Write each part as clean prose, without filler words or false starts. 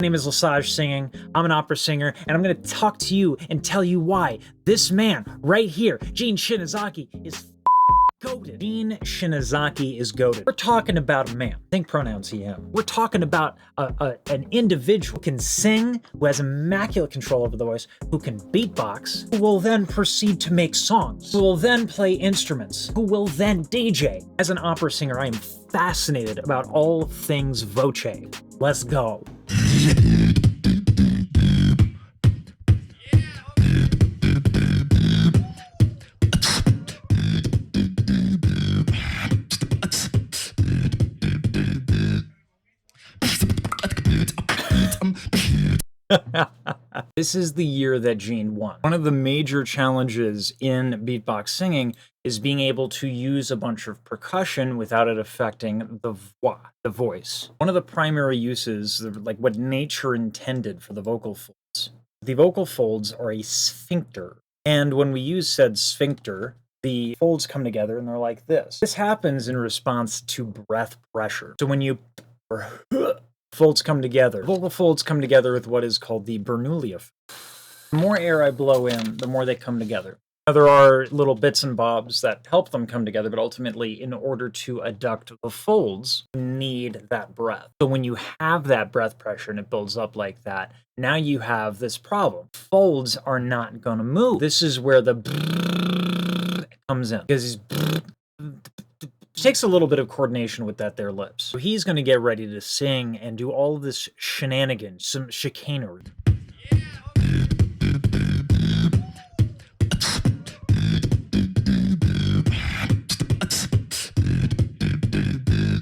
My name is Lesage Singing. I'm an opera singer, and I'm gonna talk to you and tell you why this man right here, Gene Shinozaki, is goated. Gene Shinozaki is goated. We're talking about a man. Think pronouns he, him. We're talking about an individual who can sing, who has immaculate control over the voice, who can beatbox, who will then proceed to make songs, who will then play instruments, who will then DJ. As an opera singer, I am fascinated about all things voce. Let's go. This is the year that Gene won. One of the major challenges in beatbox singing is being able to use a bunch of percussion without it affecting the voice. One of the primary uses, like what nature intended for the vocal folds. The vocal folds are a sphincter. And when we use said sphincter, the folds come together and they're like this. This happens in response to breath pressure. So when you folds come together. Vocal folds come together with what is called the Bernoulli effect. The more air I blow in, the more they come together. Now, there are little bits and bobs that help them come together, but ultimately, in order to adduct the folds, you need that breath. So when you have that breath pressure and it builds up like that, now you have this problem. Folds are not going to move. This is where the comes in, because takes a little bit of coordination with that there lips. So he's going to get ready to sing and do all of this shenanigans, some chicanery.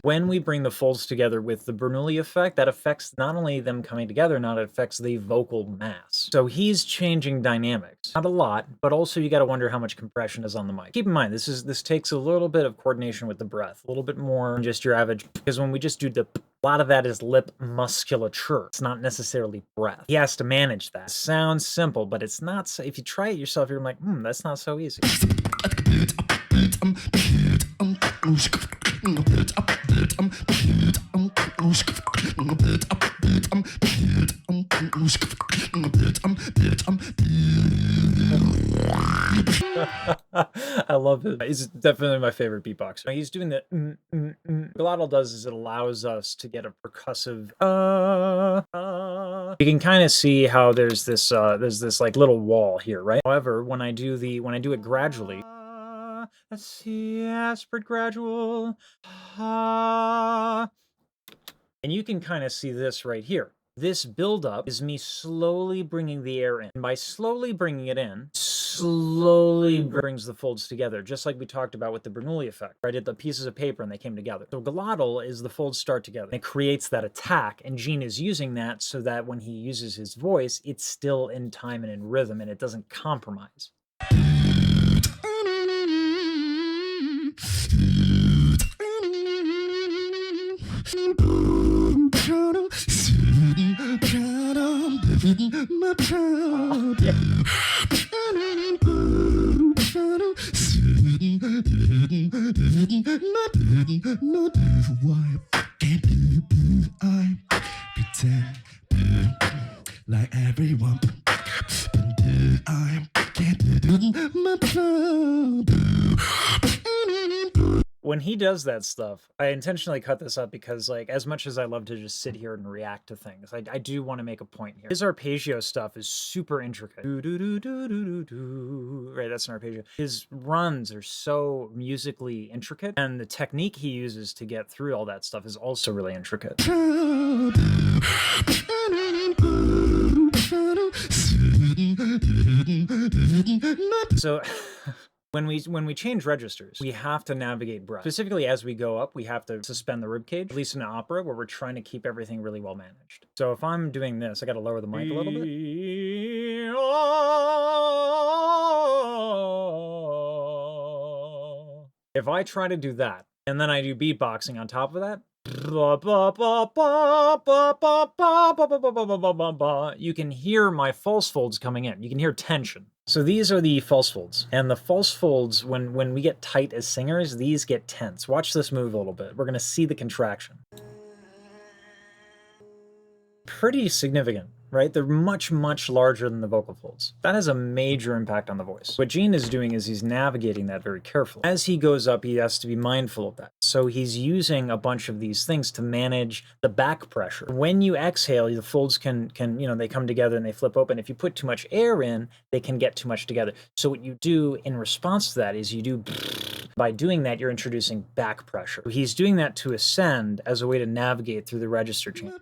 When we bring the folds together with the Bernoulli effect, that affects not only them coming together, not it affects the vocal mass. So he's changing dynamics. Not a lot, but also you got to wonder how much compression is on the mic. Keep in mind, this takes a little bit of coordination with the breath, a little bit more than just your average, because when we just do a lot of that is lip musculature. It's not necessarily breath. He has to manage that. It sounds simple, but it's not so. If you try it yourself, you're like, that's not so easy. I love it. He's definitely my favorite beatboxer. He's doing the Glottal does is it allows us to get a percussive You can kind of see how there's this like little wall here, right? However, when I do it gradually, let's see, aspirate gradual, and you can kind of see this right here. This buildup is me slowly bringing the air in. And by slowly bringing it in, slowly brings the folds together, just like we talked about with the Bernoulli effect. I did the pieces of paper and they came together. So Glottal is the folds start together. It creates that attack, and Gene is using that so that when he uses his voice, it's still in time and in rhythm, and it doesn't compromise. Like everyone, when he does that stuff, I intentionally cut this up because, like, as much as I love to just sit here and react to things, I do want to make a point here. His arpeggio stuff is super intricate. Right, that's an arpeggio. His runs are so musically intricate, and the technique he uses to get through all that stuff is also really intricate. So when we change registers, we have to navigate breath. Specifically, as we go up, we have to suspend the ribcage, at least in an opera where we're trying to keep everything really well managed. So if I'm doing this, I got to lower the mic a little bit. If I try to do that, and then I do beatboxing on top of that, you can hear my false folds coming in. You can hear tension. So these are the false folds. And the false folds, when we get tight as singers, these get tense. Watch this move a little bit. We're going to see the contraction. pretty significant, right? They're much, much larger than the vocal folds. That has a major impact on the voice. What Gene is doing is he's navigating that very carefully. As he goes up, he has to be mindful of that. So he's using a bunch of these things to manage the back pressure. When you exhale, the folds can they come together and they flip open. If you put too much air in, they can get too much together. So what you do in response to that is you do. By doing that, you're introducing back pressure. He's doing that to ascend as a way to navigate through the register chain.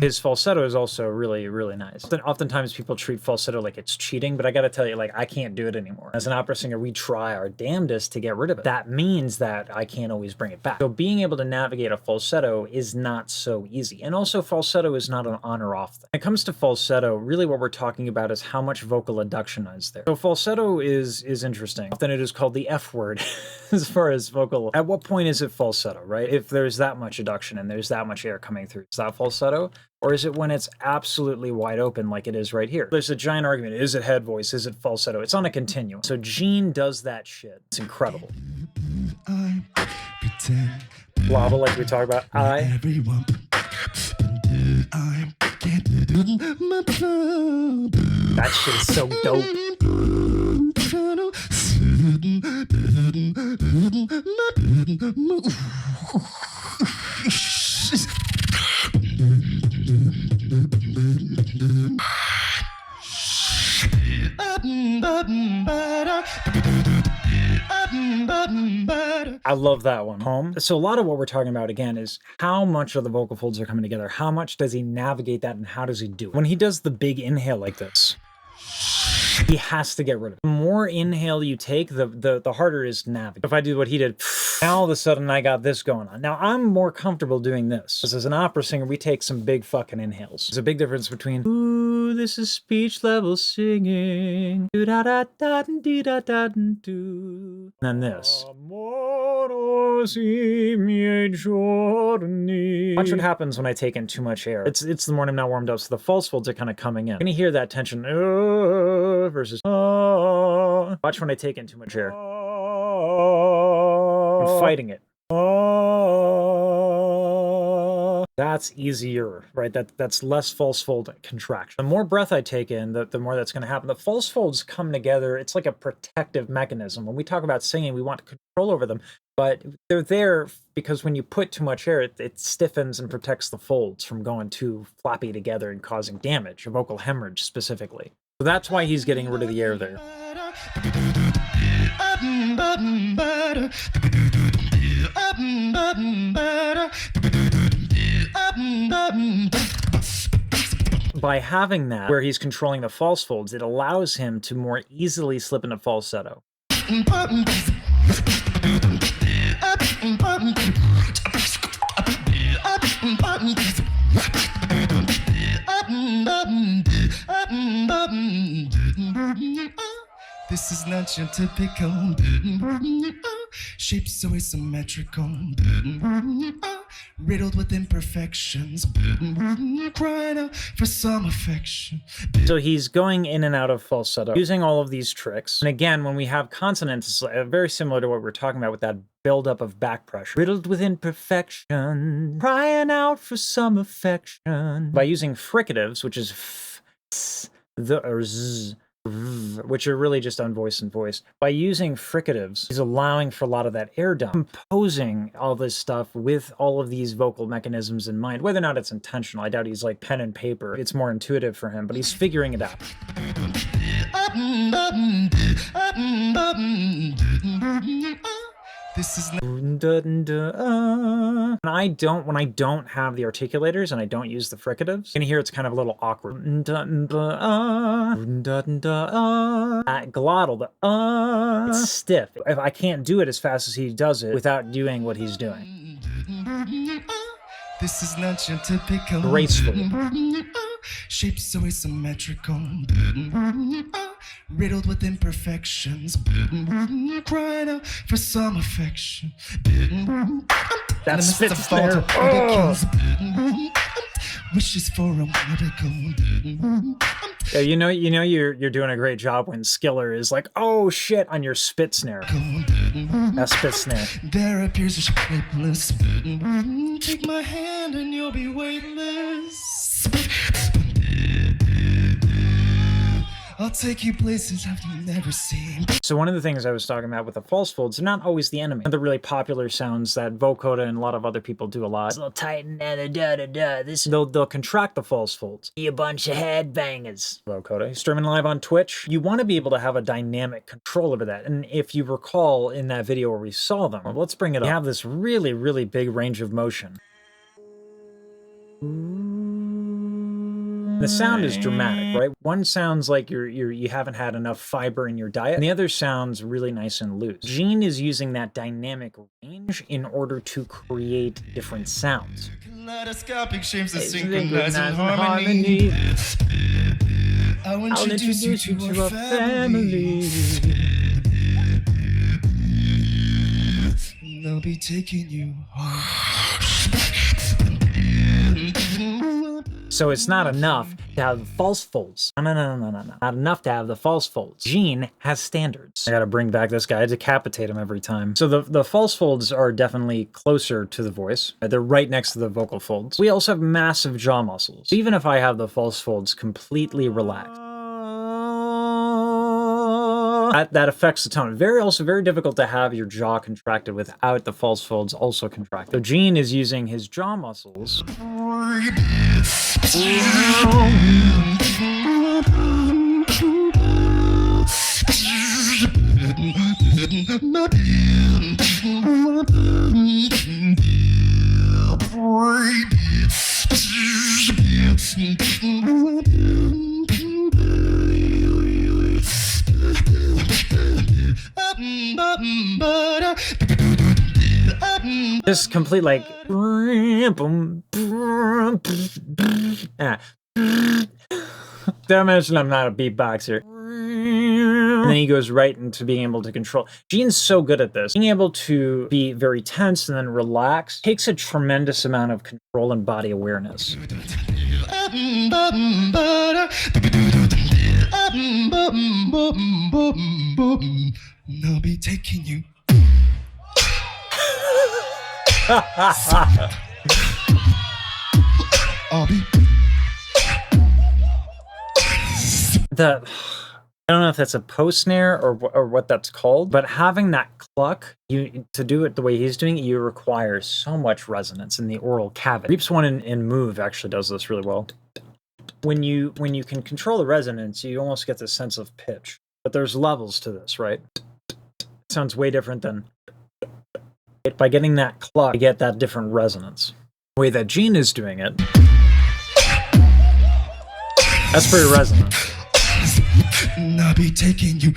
His falsetto is also really, really nice. Oftentimes people treat falsetto like it's cheating, but I gotta tell you, like, I can't do it anymore. As an opera singer, we try our damnedest to get rid of it. That means that I can't always bring it back. So being able to navigate a falsetto is not so easy. And also falsetto is not an on or off thing. When it comes to falsetto, really what we're talking about is how much vocal adduction is there. So falsetto is interesting. Often it is called the F word as far as vocal. At what point is it falsetto, right? If there's that much adduction and there's that much air coming through, is that falsetto? Or is it when it's absolutely wide open like it is right here? There's a giant argument. Is it head voice? Is it falsetto? It's on a continuum. So Gene does that shit. It's incredible. Lava, like we talked about. That shit is so dope. I love that one. Home. So a lot of what we're talking about again is how much of the vocal folds are coming together. How much does he navigate that and how does he do it? When he does the big inhale like this, he has to get rid of it. The more inhale you take, the harder it is to navigate. If I do what he did, now all of a sudden I got this going on. Now I'm more comfortable doing this. Because as an opera singer, we take some big fucking inhales. There's a big difference between, ooh, this is speech level singing, do da da da dee da da do, and then this. Watch what happens when I take in too much air. It's the morning I'm not warmed up, so the false folds are kind of coming in. Can you hear that tension? Versus watch when I take in too much air. I'm fighting it. That's easier, right? That's less false fold contraction. The more breath I take in, the more that's going to happen. The false folds come together. It's like a protective mechanism. When we talk about singing, we want control over them, but they're there because when you put too much air, it stiffens and protects the folds from going too floppy together and causing damage, a vocal hemorrhage specifically. So that's why he's getting rid of the air there. By having that, where he's controlling the false folds, it allows him to more easily slip into falsetto. This is not your typical shape so asymmetrical, riddled with imperfections, crying out for some affection. So he's going in and out of falsetto, using all of these tricks. And again, when we have consonants, it's very similar to what we're talking about with that buildup of back pressure. Riddled with imperfection, crying out for some affection. By using fricatives, which is f, s, the, or z, which are really just on voice and voice. By using fricatives, he's allowing for a lot of that air dump, composing all this stuff with all of these vocal mechanisms in mind. Whether or not it's intentional, I doubt he's like pen and paper. It's more intuitive for him, but he's figuring it out. This is When I don't have the articulators and I don't use the fricatives, you can hear it's kind of a little awkward. That glottal, it's stiff. If I can't do it as fast as he does it without doing what he's doing. This is not your typical Gracefully. shape so asymmetrical, riddled with imperfections, crying out for some affection. That spits there. Wishes for a article. Yeah, you're doing a great job when Skiller is like, "Oh shit," on your spit snare. That spit snare. There appears a shapeless. Take my hand and you'll be weightless. I'll take you places I've never seen. So one of the things I was talking about with the false folds, they're not always the enemy. One of the really popular sounds that vocoder and a lot of other people do a lot. They'll tighten this. They'll contract the false folds. Be a bunch of headbangers. Vocoder. Streaming live on Twitch. You want to be able to have a dynamic control over that. And if you recall in that video where we saw them, let's bring it up. You have this really, really big range of motion. The sound is dramatic, right? One sounds like you haven't had enough fiber in your diet, and the other sounds really nice and loose. Gene is using that dynamic range in order to create different sounds. Kaleidoscopic shapes that synchronize in harmony. I'll introduce you to a family. They'll be taking you home. So it's not enough to have the false folds. No. Not enough to have the false folds. Gene has standards. I gotta bring back this guy, decapitate him every time. So the false folds are definitely closer to the voice. They're right next to the vocal folds. We also have massive jaw muscles. Even if I have the false folds completely relaxed, that affects the tone. Also very difficult to have your jaw contracted without the false folds also contracted. So Gene is using his jaw muscles. Just complete like don't mention I'm not a beatboxer. And then he goes right into being able to control. Gene's so good at this. Being able to be very tense and then relax takes a tremendous amount of control and body awareness. They'll be taking you. I don't know if that's a post snare or what that's called, but having that cluck, to do it the way he's doing it, you require so much resonance in the oral cavity. Reaps one in Move actually does this really well. When you can control the resonance, you almost get this sense of pitch. But there's levels to this, right? It sounds way different than... By getting that cluck, you get that different resonance. The way that Gene is doing it, that's pretty resonant. I'll be taking you.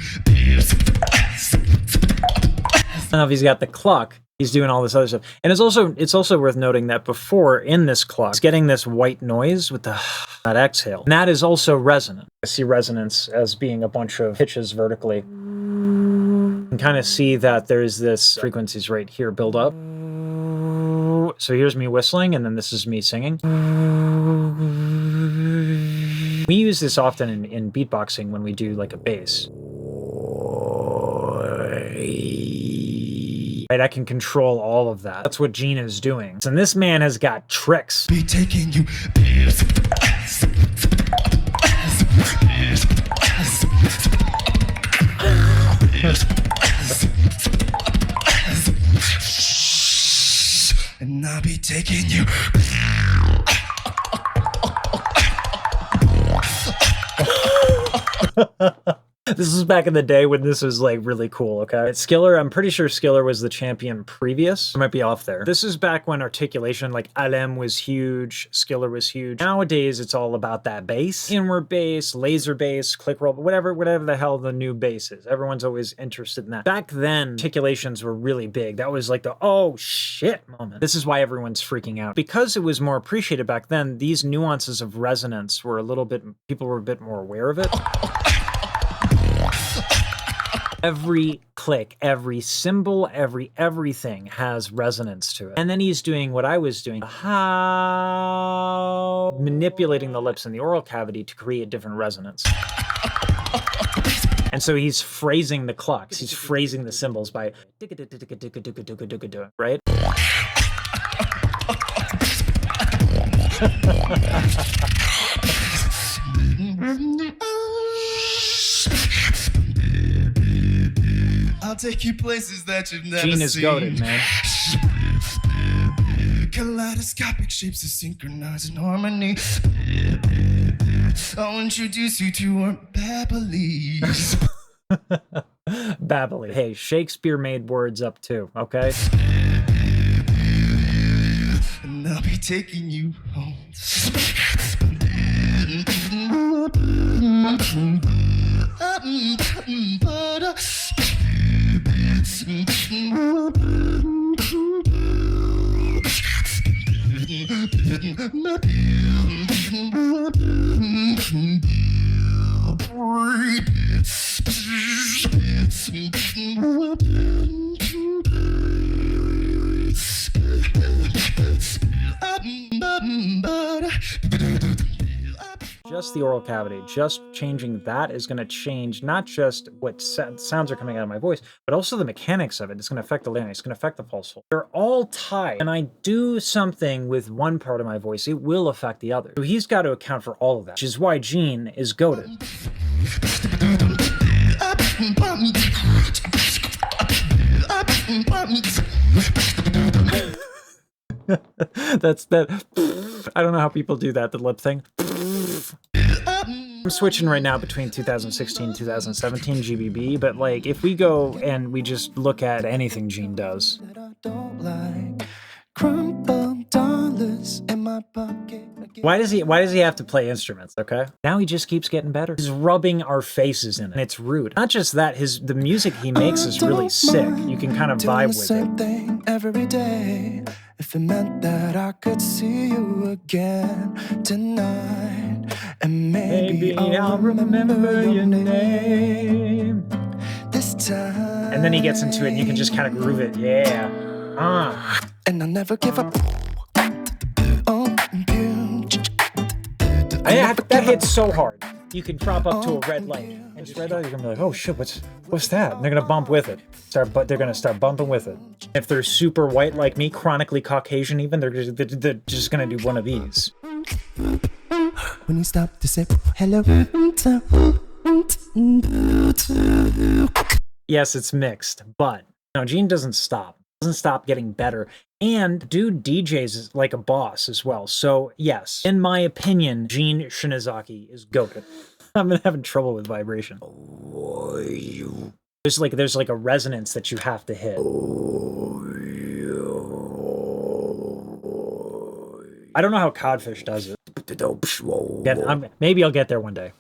Now if he's got the cluck, he's doing all this other stuff. And it's also worth noting that before in this cluck, it's getting this white noise with that exhale. And that is also resonant. I see resonance as being a bunch of pitches vertically. You can kind of see that there's this frequencies right here build up. So here's me whistling, and then this is me singing. We use this often in beatboxing when we do like a bass. Right, I can control all of that. That's what Gene is doing. And this man has got tricks. Be taking you. And I'll be taking you. This is back in the day when this was like really cool, okay? Skiller, I'm pretty sure Skiller was the champion previous. I might be off there. This is back when articulation, like LM was huge, Skiller was huge. Nowadays, it's all about that bass. Inward bass, laser bass, click roll, whatever the hell the new bass is. Everyone's always interested in that. Back then, articulations were really big. That was like the, oh shit moment. This is why everyone's freaking out. Because it was more appreciated back then, these nuances of resonance were people were a bit more aware of it. Every click, every symbol, everything has resonance to it. And then he's doing what I was doing, how manipulating the lips and the oral cavity to create different resonance. And so he's phrasing the clucks, he's phrasing the symbols by right? I'll take you places that you've never G.O.A.T is seen. goated, man. Kaleidoscopic shapes of synchronizing harmony. I'll introduce you to our Babbly's. Babbly. Hey, Shakespeare made words up too, okay? And I'll be taking you home. Just the oral cavity, just changing that is going to change not just what sounds are coming out of my voice, but also the mechanics of it. It's going to affect the larynx, it's going to affect the pulse. They're all tied. And I do something with one part of my voice, it will affect the other. So he's got to account for all of that, which is why Gene is goated. That's that. I don't know how people do that, the lip thing. I'm switching right now between 2016 and 2017 GBB, but like if we go and we just look at anything Gene does. Why does he have to play instruments, okay? Now he just keeps getting better. He's rubbing our faces in it, and it's rude. Not just that, the music he makes is really sick. You can kind of vibe with it. Thing every day. If it meant that I could see you again tonight, and maybe I'll remember your name this time. And then he gets into it, and you can just kind of groove it. Yeah. And I'll never give up. That hits so hard. You can drop up to a red light, and just red light, you're gonna be like, "Oh shit, what's that?" And they're gonna bump with it. They're gonna start bumping with it. If they're super white like me, chronically Caucasian, even they're just gonna do one of these. When you stop to say hello. Yes, it's mixed, but no, Gene doesn't stop. Doesn't stop getting better. And dude DJs like a boss as well. So yes, in my opinion, Gene Shinozaki is goated. I'm having trouble with vibration. There's like a resonance that you have to hit. I don't know how Codfish does it. Maybe I'll get there one day.